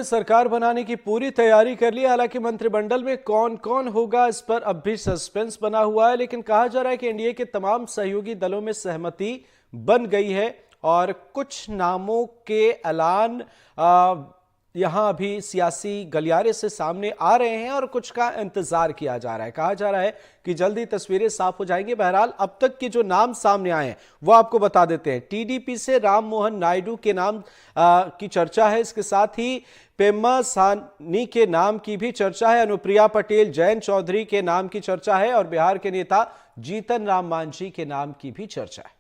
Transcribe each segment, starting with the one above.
सरकार बनाने की पूरी तैयारी कर ली। हालांकि मंत्रिमंडल में कौन कौन होगा इस पर अब भी सस्पेंस बना हुआ है, लेकिन कहा जा रहा है कि एनडीए के तमाम सहयोगी दलों में सहमति बन गई है और कुछ नामों के ऐलान यहां अभी सियासी गलियारे से सामने आ रहे हैं और कुछ का इंतजार किया जा रहा है। कहा जा रहा है कि जल्दी तस्वीरें साफ हो जाएंगी। बहरहाल अब तक के जो नाम सामने आए हैं वो आपको बता देते हैं। टीडीपी से राम मोहन नायडू के नाम की चर्चा है। इसके साथ ही पेम्मा सानी के नाम की भी चर्चा है। अनुप्रिया पटेल, जयंत चौधरी के नाम की चर्चा है और बिहार के नेता जीतन राम मांझी के नाम की भी चर्चा है।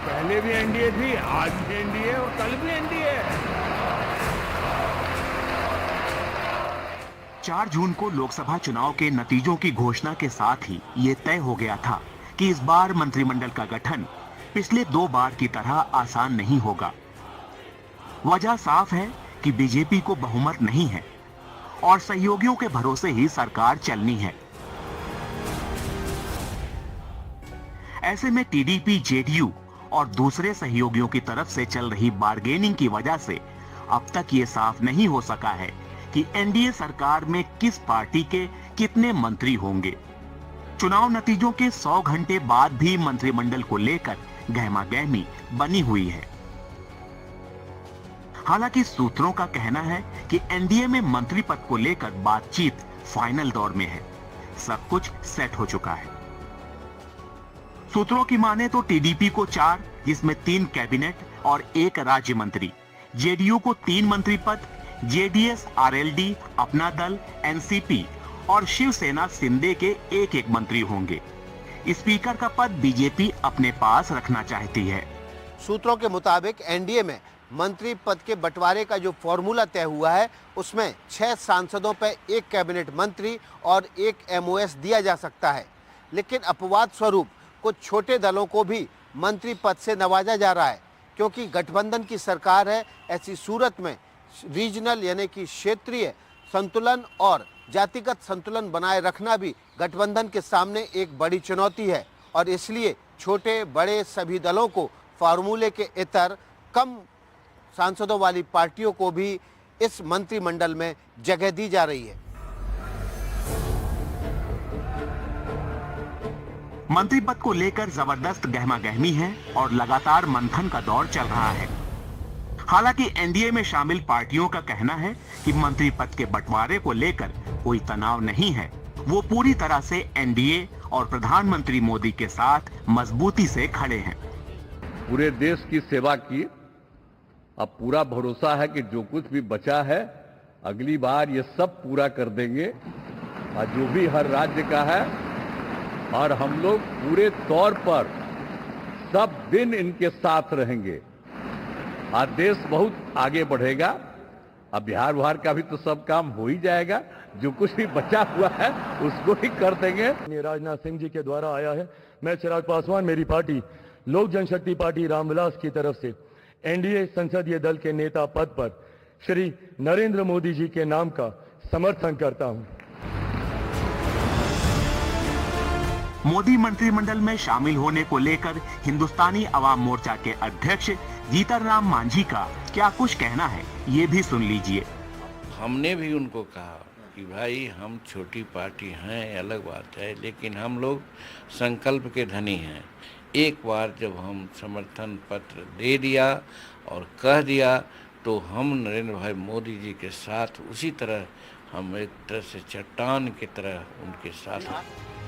पहले भी एनडीए थी, आज भी एनडीए और कल भी एनडीए। 4 जून को लोकसभा चुनाव के नतीजों की घोषणा के साथ ही ये तय हो गया था कि इस बार मंत्रिमंडल का गठन पिछले 2 बार की तरह आसान नहीं होगा। वजह साफ है कि बीजेपी को बहुमत नहीं है और सहयोगियों के भरोसे ही सरकार चलनी है। ऐसे में टीडीपी, जेडीयू और दूसरे सहयोगियों की तरफ से चल रही बार्गेनिंग की वजह से अब तक ये साफ नहीं हो सका है कि एनडीए सरकार में किस पार्टी के कितने मंत्री होंगे। चुनाव नतीजों के 100 घंटे बाद भी मंत्रिमंडल को लेकर गहमागहमी बनी हुई है। हालांकि सूत्रों का कहना है कि एनडीए में मंत्री पद को लेकर बातचीत फाइनल दौर में है। सब कुछ सेट हो चुका है। सूत्रों की माने तो टीडीपी को 4, जिसमें 3 कैबिनेट और 1 राज्य मंत्री, जेडीयू को 3 मंत्री पद, जेडीएस, आरएलडी, अपना दल, एनसीपी और शिवसेना शिंदे के 1-1 मंत्री होंगे। स्पीकर का पद बीजेपी अपने पास रखना चाहती है। सूत्रों के मुताबिक एनडीए में मंत्री पद के बंटवारे का जो फॉर्मूला तय हुआ है उसमें 6 सांसदों पर 1 कैबिनेट मंत्री और 1 एमओएस दिया जा सकता है। लेकिन अपवाद स्वरूप कुछ छोटे दलों को भी मंत्री पद से नवाजा जा रहा है, क्योंकि गठबंधन की सरकार है। ऐसी सूरत में रीजनल यानी कि क्षेत्रीय संतुलन और जातिगत संतुलन बनाए रखना भी गठबंधन के सामने एक बड़ी चुनौती है और इसलिए छोटे बड़े सभी दलों को फार्मूले के इतर कम सांसदों वाली पार्टियों को भी इस मंत्रिमंडल में जगह दी जा रही है। मंत्री पद को लेकर जबरदस्त गहमागहमी है और लगातार मंथन का दौर चल रहा है। हालांकि एनडीए में शामिल पार्टियों का कहना है कि मंत्री पद के बंटवारे को लेकर कोई तनाव नहीं है। वो पूरी तरह से एनडीए और प्रधानमंत्री मोदी के साथ मजबूती से खड़े हैं। पूरे देश की सेवा की, अब पूरा भरोसा है कि जो कुछ भी बचा है अगली बार ये सब पूरा कर देंगे और जो भी हर राज्य का है, और हम लोग पूरे तौर पर सब दिन इनके साथ रहेंगे और देश बहुत आगे बढ़ेगा। अब बिहार का भी तो सब काम हो ही जाएगा। जो कुछ भी बचा हुआ है उसको ही कर देंगे। राजनाथ सिंह जी के द्वारा आया है। मैं चिराग पासवान, मेरी पार्टी लोक जनशक्ति पार्टी रामविलास की तरफ से एनडीए संसदीय दल के नेता पद पर श्री नरेंद्र मोदी जी के नाम का समर्थन करता हूं। मोदी मंत्रिमंडल में शामिल होने को लेकर हिंदुस्तानी अवाम मोर्चा के अध्यक्ष जीतन राम मांझी का क्या कुछ कहना है, ये भी सुन लीजिए। हमने भी उनको कहा कि भाई हम छोटी पार्टी हैं, अलग बात है, लेकिन हम लोग संकल्प के धनी हैं। एक बार जब हम समर्थन पत्र दे दिया और कह दिया तो हम नरेंद्र भाई मोदी जी के साथ उसी तरह हम एक तरह से चट्टान की तरह उनके साथ।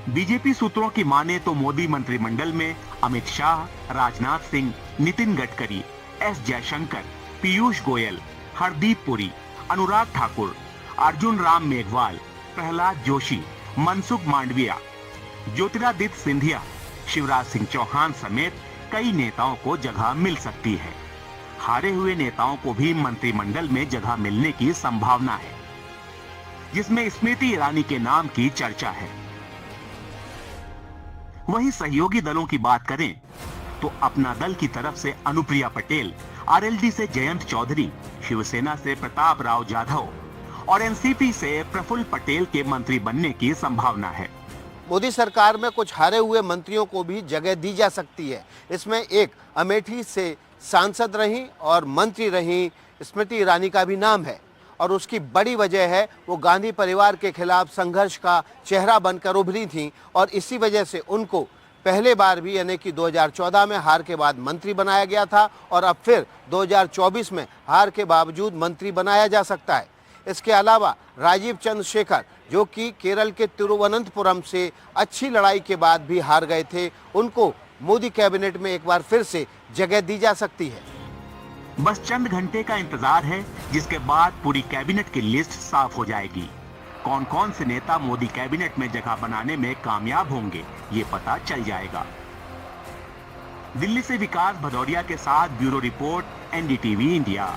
बीजेपी सूत्रों की माने तो मोदी मंत्रिमंडल में अमित शाह, राजनाथ सिंह, नितिन गडकरी, एस जयशंकर, पीयूष गोयल, हरदीप पुरी, अनुराग ठाकुर, अर्जुन राम मेघवाल, प्रहलाद जोशी, मनसुख मांडविया, ज्योतिरादित्य सिंधिया, शिवराज सिंह चौहान समेत कई नेताओं को जगह मिल सकती है। हारे हुए नेताओं को भी मंत्रिमंडल में जगह मिलने की संभावना है, जिसमें स्मृति ईरानी के नाम की चर्चा है। वहीं सहयोगी दलों की बात करें तो अपना दल की तरफ से अनुप्रिया पटेल, आरएलडी से जयंत चौधरी, शिवसेना से प्रताप राव जाधव और एनसीपी से प्रफुल्ल पटेल के मंत्री बनने की संभावना है। मोदी सरकार में कुछ हारे हुए मंत्रियों को भी जगह दी जा सकती है। इसमें एक अमेठी से सांसद रही और मंत्री रही स्मृति ईरानी का भी नाम है और उसकी बड़ी वजह है वो गांधी परिवार के खिलाफ संघर्ष का चेहरा बनकर उभरी थी और इसी वजह से उनको पहले बार भी यानी कि 2014 में हार के बाद मंत्री बनाया गया था और अब फिर 2024 में हार के बावजूद मंत्री बनाया जा सकता है। इसके अलावा राजीव चंद्रशेखर जो कि केरल के तिरुवनंतपुरम से अच्छी लड़ाई के बाद भी हार गए थे, उनको मोदी कैबिनेट में एक बार फिर से जगह दी जा सकती है। बस चंद घंटे का इंतजार है, जिसके बाद पूरी कैबिनेट की लिस्ट साफ हो जाएगी। कौन कौन से नेता मोदी कैबिनेट में जगह बनाने में कामयाब होंगे, ये पता चल जाएगा। दिल्ली से विकास भदौरिया के साथ ब्यूरो रिपोर्ट, एनडीटीवी इंडिया।